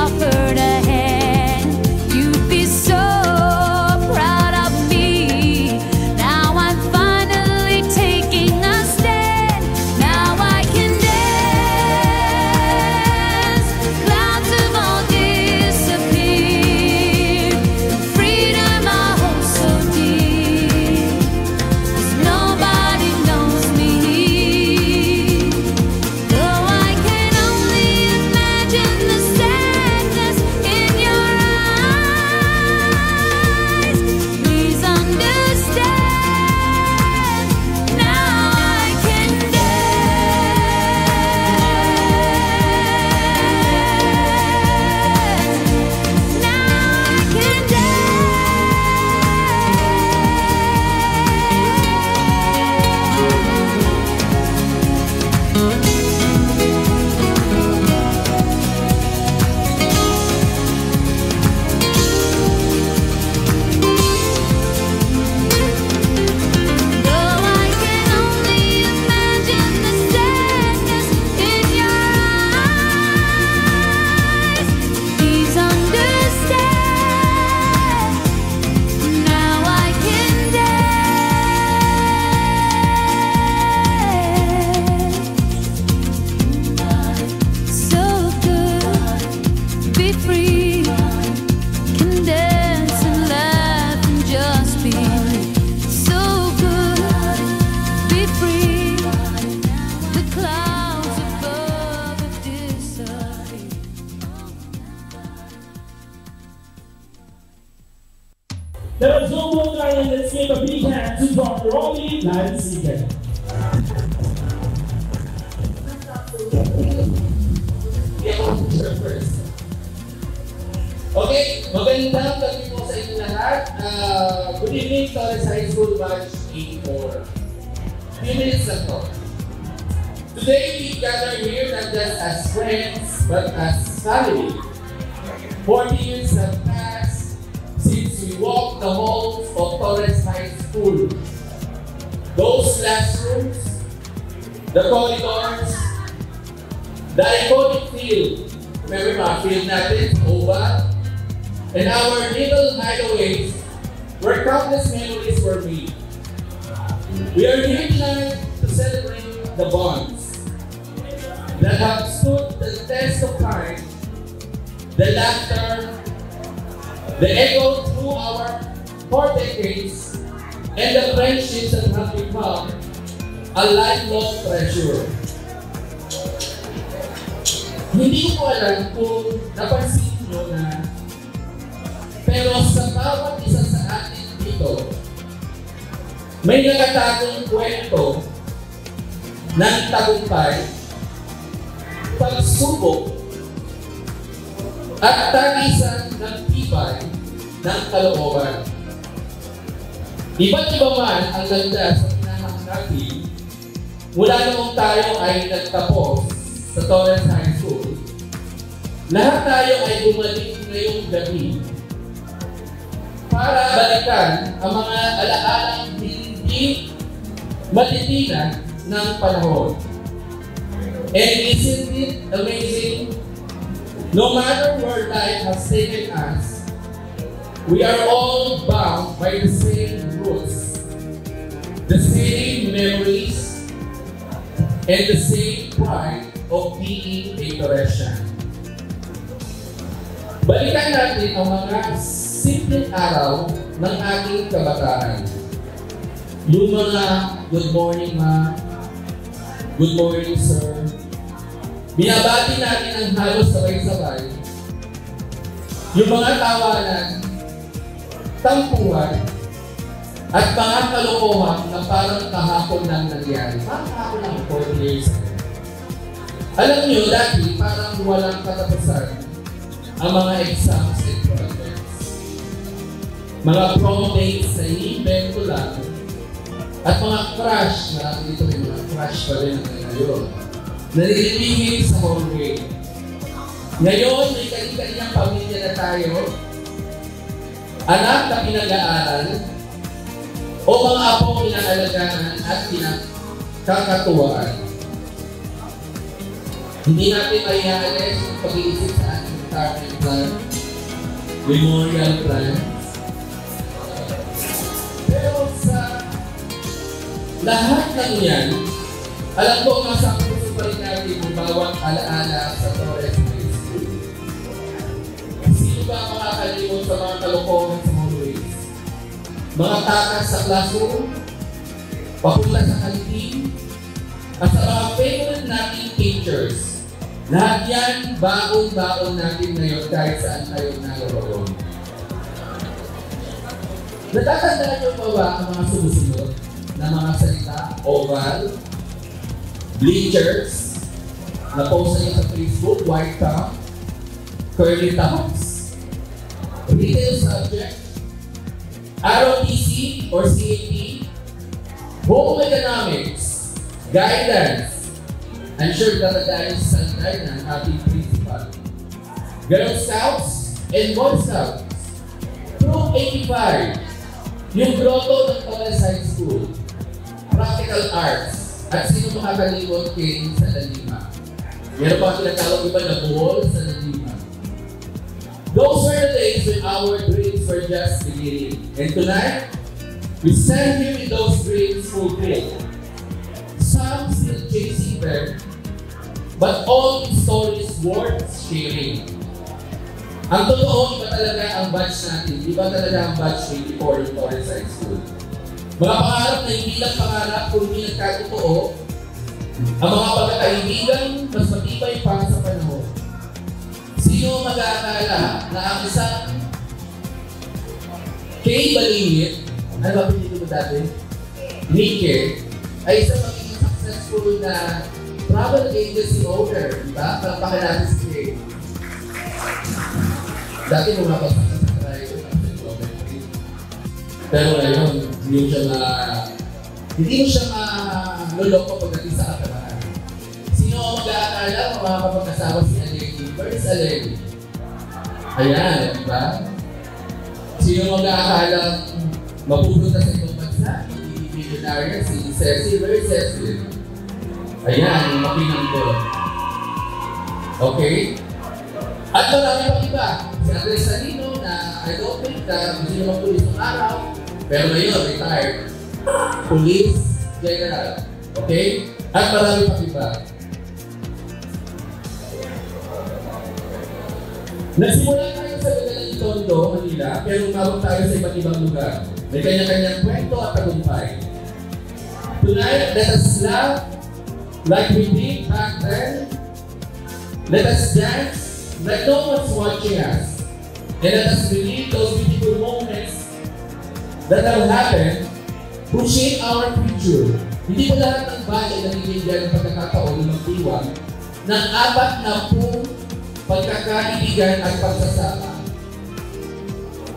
offered a hand. You'd be so proud of me. Now I'm finally taking a stand. Now I can dance. Clouds have all disappeared. Freedom I hold so dear. 'Cause nobody knows me. Though I can only imagine the sadness in your eyes. Please understand. Now I can dance. Now I can Though I can only imagine the sadness in your eyes. Please understand. Now I can dance. So good, be free. Can dance and laugh and just be. So good, be free. The clouds above have disappeared. There was no more time. Let's give a big hand to Dr. Robbie Lansigan. Okay, magandang gabi po sa inyo lahat. Good evening, Torres High School Batch 84. Few minutes lang po. Today we gather here not just as friends, but as family. 40 years have passed since we walked the halls of Torres High School. Those classrooms, the corridors, the iconic field. Remember mga field natin, OVA, and our little hideaways where countless memories were made. We are here tonight to celebrate the bonds that have stood the test of time, the laughter, the echo through our 4 decades, and the friendships that have become a lifelong treasure. Hindi ko alam kung napansin nyo na, pero sa bawat isa sa atin dito, may nakatagong kwento ng tagumpay, pagsubok, at tagisan ng tibay ng kalooban. Iba't iba man ang landas sa pinahang natin mula noong tayo ay nagtapos sa Torres High School. Lahat tayo ay bumalik ngayong gabi para balikan ang mga alaalang hindi matitinan ng panahon. And isn't it amazing? No matter where life has taken us, we are all bound by the same roots, the same memories, and the same pride of being a Torresian. Balikan natin ang mga simpleng araw ng ating kabataan. Yung mga good morning ma, good morning sir. Binabati natin ang halos sabay-sabay. Yung mga tawanan, tampuhan, at mga kalokohan na parang kahapon lang nangyari. Parang kahapon lang, 40 years ago. Alam nyo, dati parang walang katapusan ang mga exams and projects. Mga prom dates na ini-invento lang. At mga crush, marami dito may mga crush pa rin ang ngayon. Nalilibigin sa hallway. Ngayon, may kanya-kanyang pamilya na tayo. Anak na pinag-aaral o mga apong pinag-alagaan at pinagkakatuwaan. Hindi natin maiaalis ang pag-iisip sa ating retirement plan, memorial plan. Pero sa lahat ng yan, alam ko nasa puso pa rin natin ang bawat alaala sa Torres High School. Sino ba makakalimot sa mga kalokohan sa hallways? Mga takas sa classroom, papunta sa kantin, at sa mga favorite nating teachers. Lahat yan, baon-baon natin ngayon kahit saan tayo naroon. Natatandaan niyo pa ba ang mga sumusunod na mga salita? Oval, bleachers, na-post niyo sa Facebook, white top, curly tops, retail subject, ROTC or CAP, home economics, guidance. I'm sure tatandaan niyo sa salita ng ating principal. Girl Scouts and Boy Scouts. Troop 85. Yung grotto ng Torres High School, practical arts, at sino makakalimot kay sa Lalima. Meron pa tinatawag iba na buhol sa Lalima. Those were the days when our dreams were just beginning. And tonight, we stand here with those dreams fulfilled. Some still chasing them, but all these stories worth sharing. Ang totoo, iba talaga ang batch natin. Iba talaga ang batch 84 ng Torres High School. Mga pangarap na hindi lang pangarap kung hindi nagkatotoo, ang mga pagkakaibigan mas matibay pa sa panahon. Sino mag-aakala na ang isang Kay Balingit, ano ba pinito mo dati? Nike, ay isang magiging successful na travel agency owner, diba? Palakpakan natin si Kay. Dati nung napasok sa trayo, pero ngayon, hindi mo siya maluloko pagdating sa katawan. Sino ang mag-aakala kung makakapagkasama si Alegi? Where's Alegi? Ayan, di ba? Sino ang mag-aakala mapupunta sa ibang bansa? Hindi millionaire si Cecil. Where's Cecil? Ayan, yung makinang doon. Okay? At marami pang iba. Si Andres Salino na I don't think na gusto naman pulis ng araw, pero ngayon, retired. Police General. Okay? At marami pang iba. Nagsimula tayo sa Magalang Tondo, Manila, pero umabot tayo sa iba't ibang lugar. May kanya-kanyang kwento at tagumpay. Tonight, let us laugh like we did back then. Let us dance like no one's watching us. And let us relive those beautiful moments that have happened who shape our future. Hindi mo lahat ng bagay na nilinggan ng pagkakataon ng magdiwang ng 40 pagkakaibigan at pagsasama.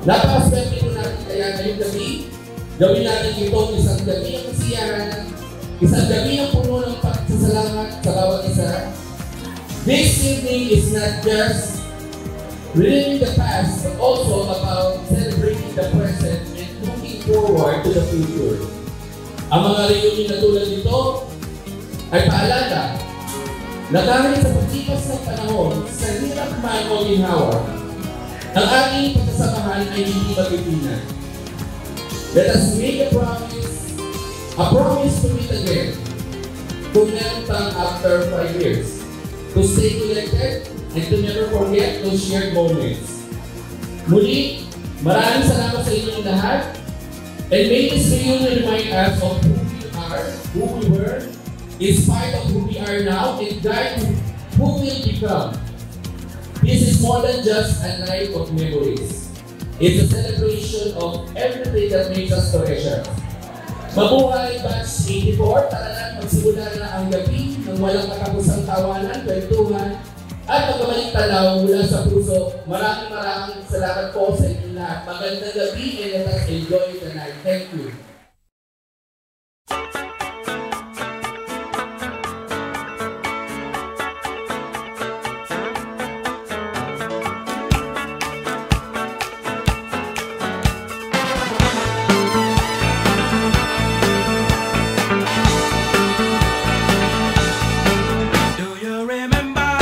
Napakaswerte po natin kaya ngayong gabi, gawin natin ito isang gabi ng kasiyahan, isang gabi ng puno ng pagsasalamat sa bawat isa. This evening is not just reliving the past, but also about celebrating the present and looking forward to the future. Ang mga reunion na tulad nito ay paalala na dahil sa paglipas ng panahon, sa hirap man o ginhawa, ang ating pagsasamahan ay hindi magpipinag. Let us make a promise to meet again kung meron pang after 5 years. To stay connected and to never forget those shared moments. Muli, maraming salamat sa inyong lahat. And may this reunion remind us of who we are, who we were, inspired of who we are now, and guide who we'll become. This is more than just a night of memories. It's a celebration of everything that makes us Torresians. Mabuhay Batch 84, tara na magsimula na ang gabi ng walang katapusang tawanan, kwentuhan, at pagkabalik tanaw mula sa puso. Maraming salamat po sa inyong lahat. Magandang gabi and let us enjoy the night. Thank you. Do you remember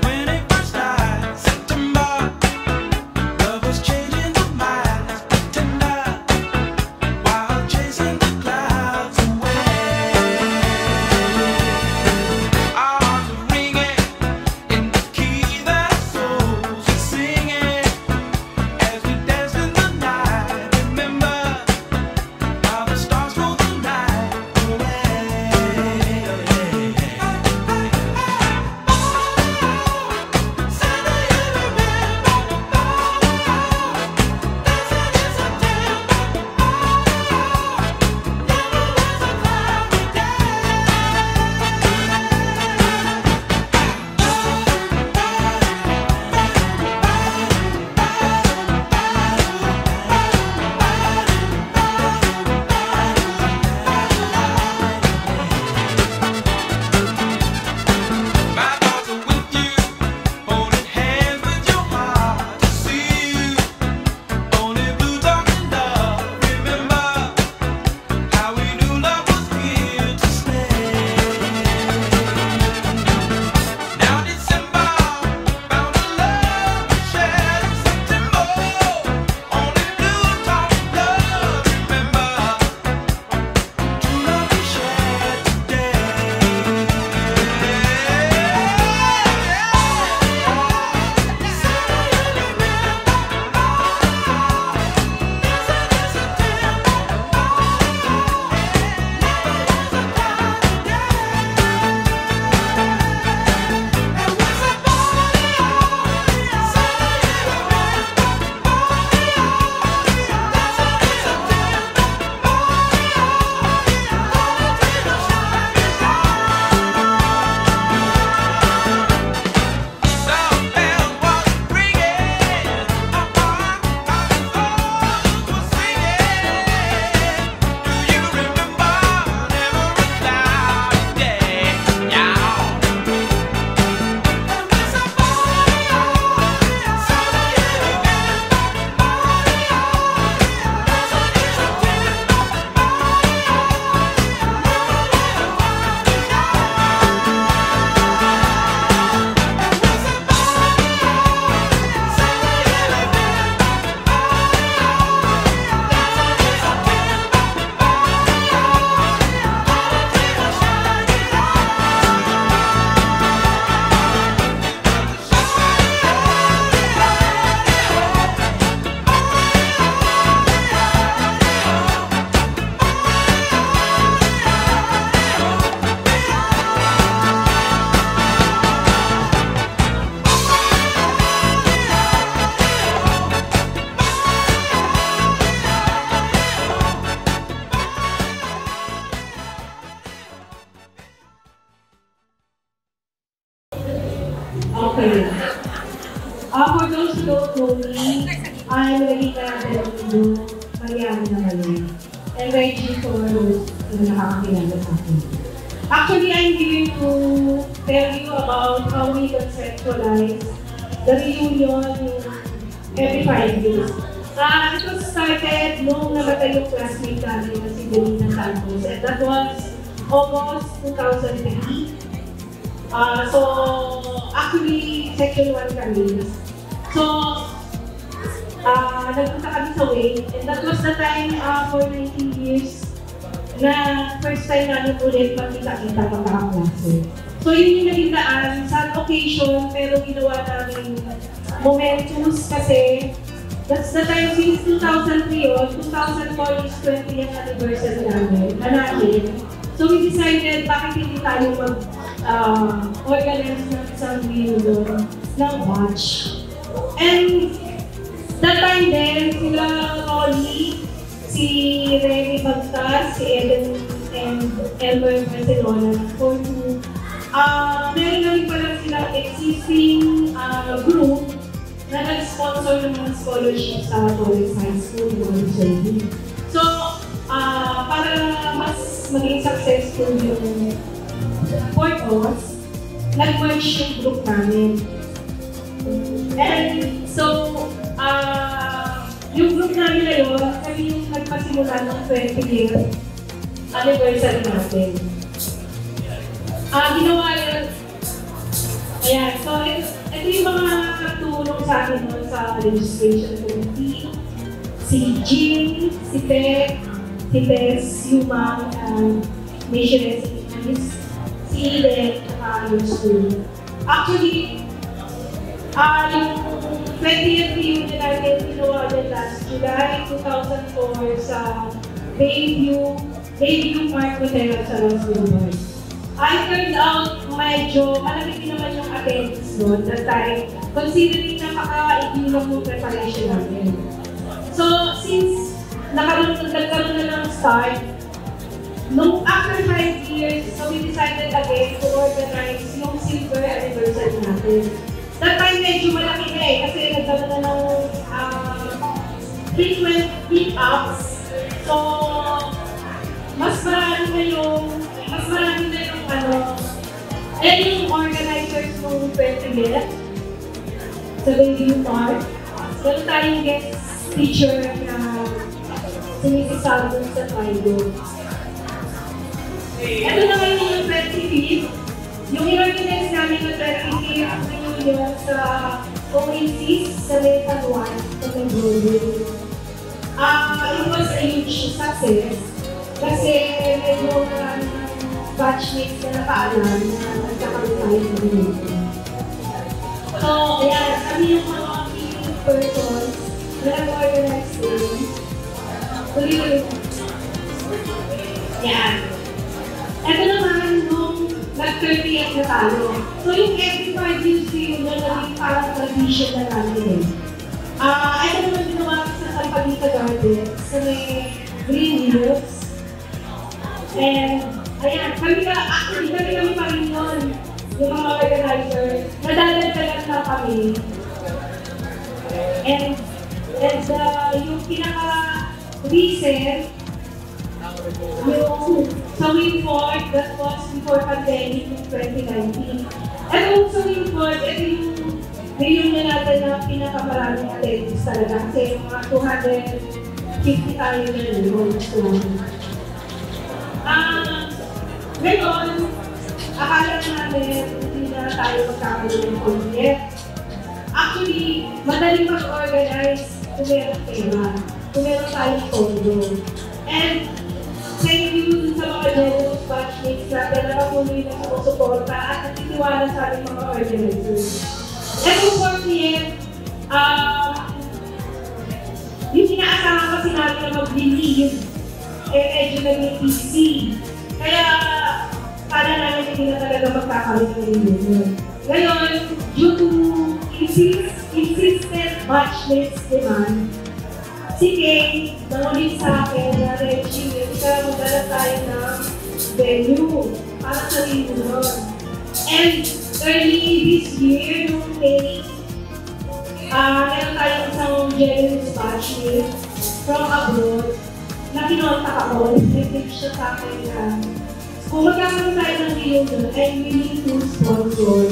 when it first started? for those who don't know me, I'm Regina Delgado, Mariana naman. And Reggie for those na nakakakilala sa akin. Actually, I'm here to tell you about how we conceptualize the reunion every 5 years. It was started nung namatay yung classmate namin na si Delina Santos, and that was August 2003. So, actually, section 1 kami. So, nagpunta kami sa Wave, and that was the time for 19 years na first time namin ulit magkita-kita magkakaklase. So, yun yung naging daan, sad occasion, pero ginawa namin momentous kasi that's the time since 2003 yun, 2004 is 20th anniversary namin. So, we decided bakit hindi tayo mag-organize ng isang reunion ng watch. And that time din, sila Rolly, si Remy Bagtas, si Eden and Elmer Barcelona, for two. Meron na rin pala silang existing group na nag-sponsor ng mga scholarships sa Torres High School. So, para mas maging successful yung purpose, nag-merge yung group namin. And so, yung group namin na yun, kami yung nagpasimula ng 20th anniversary natin. Ginawa yun. Ayan, so ito yung mga tulong sa akin nun sa registration committee. Si Jim, si Tek, si Tess, Yumang, Missionary si Eden, yung school. Actually, yung 20th reunion natin ginawa din last July 2004 sa Bayview Park Hotel sa Las Vegas. I turned out medyo malaki din naman yung attendance doon that time, considering napaka-igil ng preparation natin. So, since nagkaroon na ng start, nung after 5 years, so we decided again to organize yung silver anniversary natin. That time medyo malaki na kasi nagkaroon na ng frequent meetups. So, mas marami na yung yung organizers ng 20th sa Bayview Park. Meron tayong guest teacher na sinisisabon sa Taigo. Ito naman yung 25th. Yung i-organize namin ng 25th reunion sa Oasis sa Level 1 sa Mindoro. It was a huge success kasi medyo batchmates na napaalam na nagkakaroon tayo ng reunion. So, ayan, kami yung mga key persons na nag-organize din. Tuloy-tuloy. Yan. Ito naman, nung nag-30th na tayo. So, yung every 5 years reunion, naging parang tradition na namin. Ito naman ginawa sa Sampagita Garden sa may Green Hills. And, ayan, kami pa rin yun, yung mga organizers, nadadagdagan na kami. And yung pinaka-recent, yung sa Winford, that was before pandemic in 2019. And also Winford, ito yung reunion natin na pinakamaraming attendees talaga. Kasi mga 250 tayo na yun. Ngayon, akala namin hindi na tayo magkakaroon ng project. Actually, madaling mag-organize kung meron pera, kung meron tayong tondo. And thank you sa mga generous batchmates natin na patuloy na sumusuporta at natitiwala sa ating mga organizers. And for me, yung inaasahan kasi natin na mag-believe, medyo nag-PC. Kaya, para namin hindi na talaga magkakaroon ng reunion. Ngayon, due to insistent batchmates demand, si Kay, nangulit sa akin na Reggie, kaya magdala tayo ng venue para sa reunion. And early this year, nung May, meron tayong isang generous batch from abroad na kinontak ako. Nag-teach siya sa akin na kung magkakaroon tayo ng reunion, I'm willing to sponsor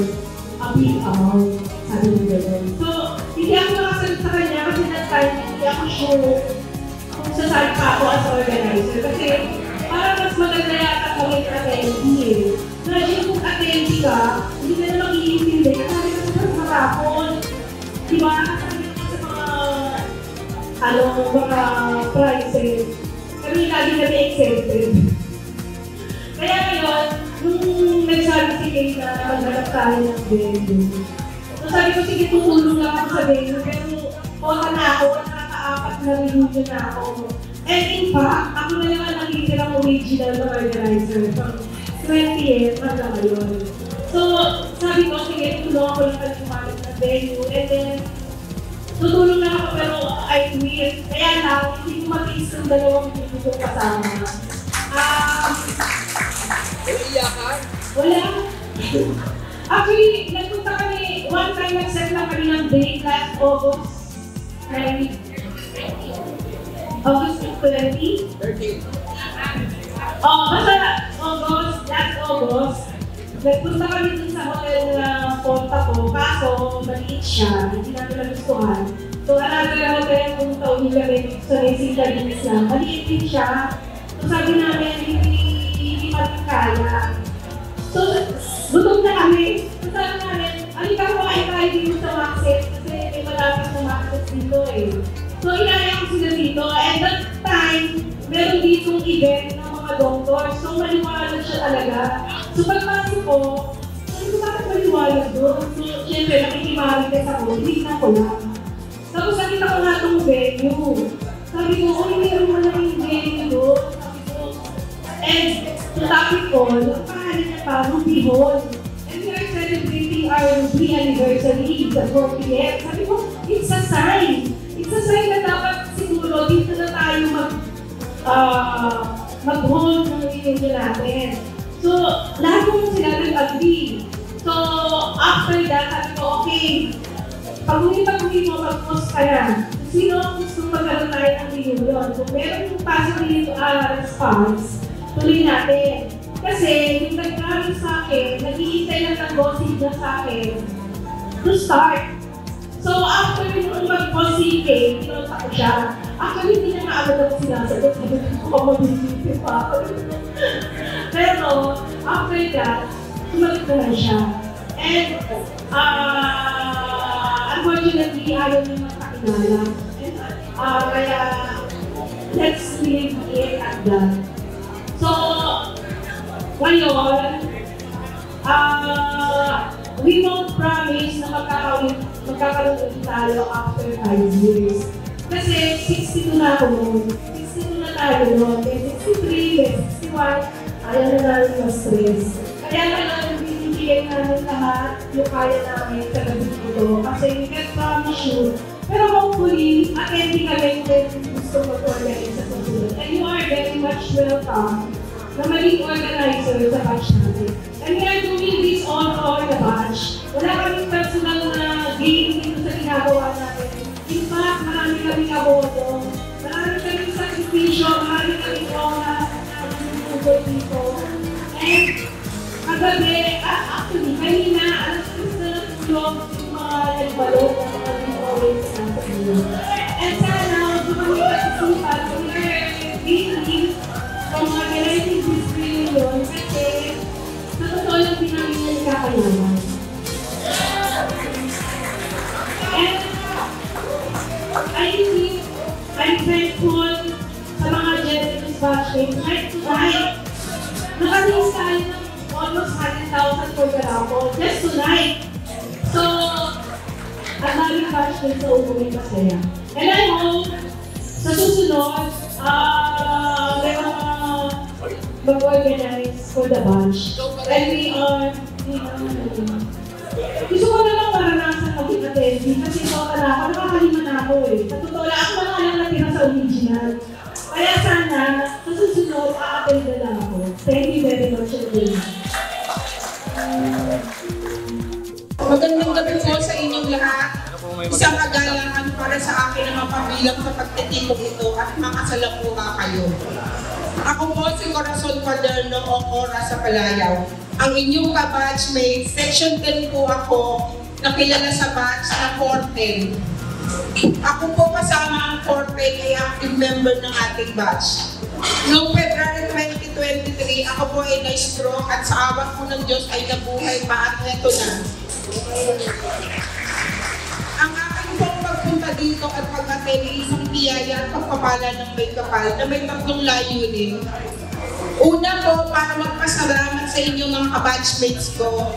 a big amount. Sabi ng gano'n. So, hindi ako nakasalit sa kanya kasi that time, hindi ako sure kung sasali pa ako as organizer. Kasi parang mas maganda yata kami ng attendee eh. Imagine kung attendee ka, hindi ka na mag-iintindi. Kasi sa matapon, di ba? Sa mga prizes. Kami lagi na may exempted. Kaya ngayon, nung nagsabi si Kay na maghanap tayo ng venue, so sabi ko, sige, tutulong lang ako sa venue, pero kota na ako, nakaka-apat na reunion na ako. And in fact, ako na lang ang nakitirang original na organizer from 20th hanggang ngayon. So, sabi ko, sige, tutulong ako lang kalimutan ng venue, and then, tutulong na ako, pero I will. Kaya lang, hindi ko matiis ng dalawang video ko kasama. Iyakan? Wala. Actually, nagpunta kami, one time nag-set lang kami ng date last August. August 20? 13. Basta last August, nagpunta kami dun sa hotel na punta ko, kaso maliit siya, hindi namin nagustuhan. So, another hotel kung taon nila rin sa Mesita Dinis lang, maliit din siya. So, sabi namin, hindi kaya. So, gutom na kami. So, sabi namin, alika kumain tayo dito sa Maxet kasi may malapit na Maxet dito eh. So, inaya ko sila dito. And that time, meron ditong event ng mga doctors. So, maliwanag siya talaga. So, pagpasok ko, sabi ko bakit maliwanag doon? So, syempre, nakikimarites ako, hindi na ko lang. Tapos, nakita ko nga itong venue. Sabi ko, meron mo lang yung venue doon. Sabi ko, and the topic ko, ang pangalan niya pa, Ruby Hall. And we are celebrating our Ruby anniversary, the 40th. Sabi ko, it's a sign. It's a sign na dapat siguro dito na tayo mag-hold ng reunion natin. So, lahat mo sila nag-agree. So, after that, sabi ko, okay, pag-uwi mo, mag-post ka na. Sino ang gusto magkaroon tayo ng reunion? Kung meron yung pasok dito response, tuloy natin. Kasi, yung nag-comment sa akin, nag-iintay lang ng gossip na sa akin to start. So, after yung mag-post si Kay, pinunta ko siya. Actually, hindi niya maagad ako sinasagot. Sabi ko, mabibigil pa ako. Pero, after that, sumalit na lang siya. And, unfortunately, ayaw niya magpakilala. Kaya, let's leave it at that. So, ngayon, we won't promise na magkakaroon ulit tayo after 5 years. Kasi 62 na ako noon. 62 na tayo noon. May 63, may 61. Ayaw na namin ma-stress. Kaya na namin binibigay namin lahat yung kaya namin sa gabi ito. Kasi we can promise you. Pero hopefully, attending kami kung gusto mag-organize sa susunod. And you are very much welcome na maging organizer sa batch natin. And we are doing this all for the batch. Wala kaming personal na game dito sa ginagawa natin. In fact, marami kaming abono, marami kaming sakripisyo, marami kaming oras na nagtutugol dito. And kagabi, actually, kanina, alas na natulog yung mga nagbalot ng mga giveaways natin. And sana, dumami katisipan, kung really from organizing this reunion, kasi sa totoo lang din namin yung kakayaman. And I think I'm thankful sa mga generous batchmates. Right tonight, nakalis tayo ng almost 100,000 for the raffle just tonight. So, ang daming batchmates na umuwi masaya. And I hope sa susunod, meron mag-organize for the batch. And we are gusto ko nalang maranasan maging attendee kasi ito na ako, nakakalima na ako eh. Sa totoo lang, ako na lang natira sa original. Kaya sana, sa susunod, a-attend na lang ako. Thank you very much again. Magandang gabi po sa inyong lahat. isang kagalangan para sa akin na mapabilang sa pagtitipong ito at makasalamuha kayo. Ako po si Corazon Cuaderno o Cora sa Palayaw. Ang inyong ka-batchmate, section 10 po ako, nakilala sa batch na 410. Ako po kasama ang 410 ay active member ng ating batch. Noong February 2023, ako po ay na-stroke at sa awa po ng Diyos ay nabuhay pa at neto na. Ang aking pong pagpunta dito at pag-attend ay isang biyaya at pagpapala ng may kapal na may tatlong layunin. Una po, para magpasalamat sa inyong mga kabatchmates ko,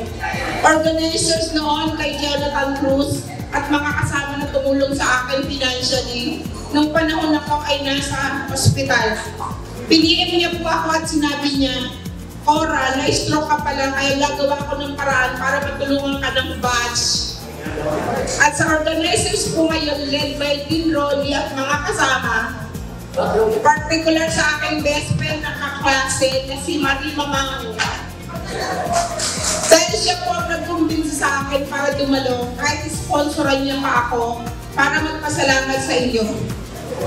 organizers noon kay Jonathan Cruz at mga kasama na tumulong sa akin financially nung panahon ako ay nasa ospital. Piliin niya po ako at sinabi niya, Cora, na-stroke ka pala kaya gagawa ko ng paraan para matulungan ka ng batch. At sa organizers po ngayon, led by Dean Rolly at mga kasama, particular sa aking best friend na kaklase na si Marie Mamango. Dahil siya po ang nagkumbinsi sa akin para dumalo, kahit sponsoran niya pa ako para magpasalamat sa inyo.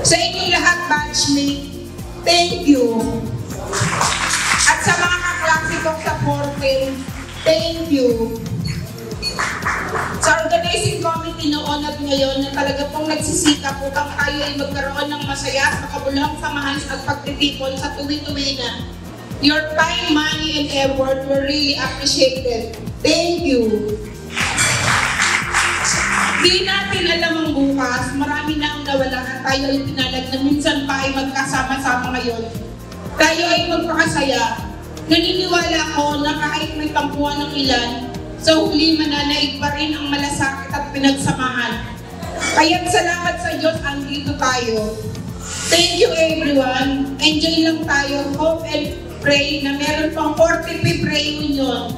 Sa inyong lahat, batchmate, thank you. At sa mga kaklase ko sa 410, thank you. Sa organizing committee noon at ngayon na talaga pong nagsisikap upang tayo ay magkaroon ng masaya at makabuluhang samahan at pagtitipon sa tuwi-tuwi na. Your time, money, and effort were really appreciated. Thank you. Di natin alam ang bukas, marami na ang nawala at tayo ay pinalag na minsan pa ay magkasama-sama ngayon. Tayo ay magpakasaya. Naniniwala ko na kahit may tampuan ng ilan, sa huli mananaig pa rin ang malasakit at pinagsamahan. Kaya't salamat sa Diyos, andito tayo. Thank you everyone. Enjoy lang tayo. Hope and pray na meron pang 45th reunion.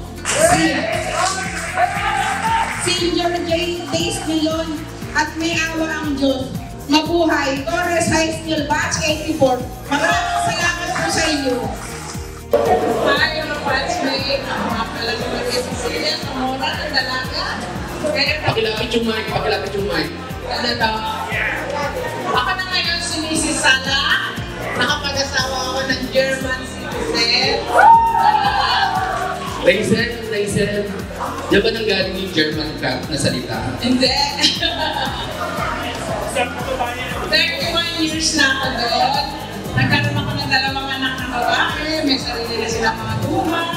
Senior days ngayon at may awa ang Diyos. Mabuhay! Torres High School Batch 84. Maraming salamat po sa inyo. Hi, mga batchmate. Ako nga pala naman si Cecilia, Zamora, ng dalaga. Pakilapit yung mic, pakilapit yung mic. Ano daw? Ako na ngayon si Mrs. Sala. Nakapag-asawa ako ng German citizen. Raizel, diyan ba nang galing yung German ka na salita? Hindi. 31 years na ako doon. Nagkaroon ako ng 2 anak na babae, may sarili na silang mga tuman.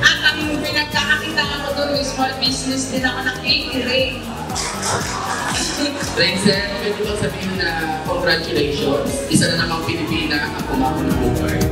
At ang pinagkakakitaan ko doon, may small business din ako ng catering. Raizel, pwede bang sabihin na congratulations, isa na namang Pilipina ang kumako ng buhay.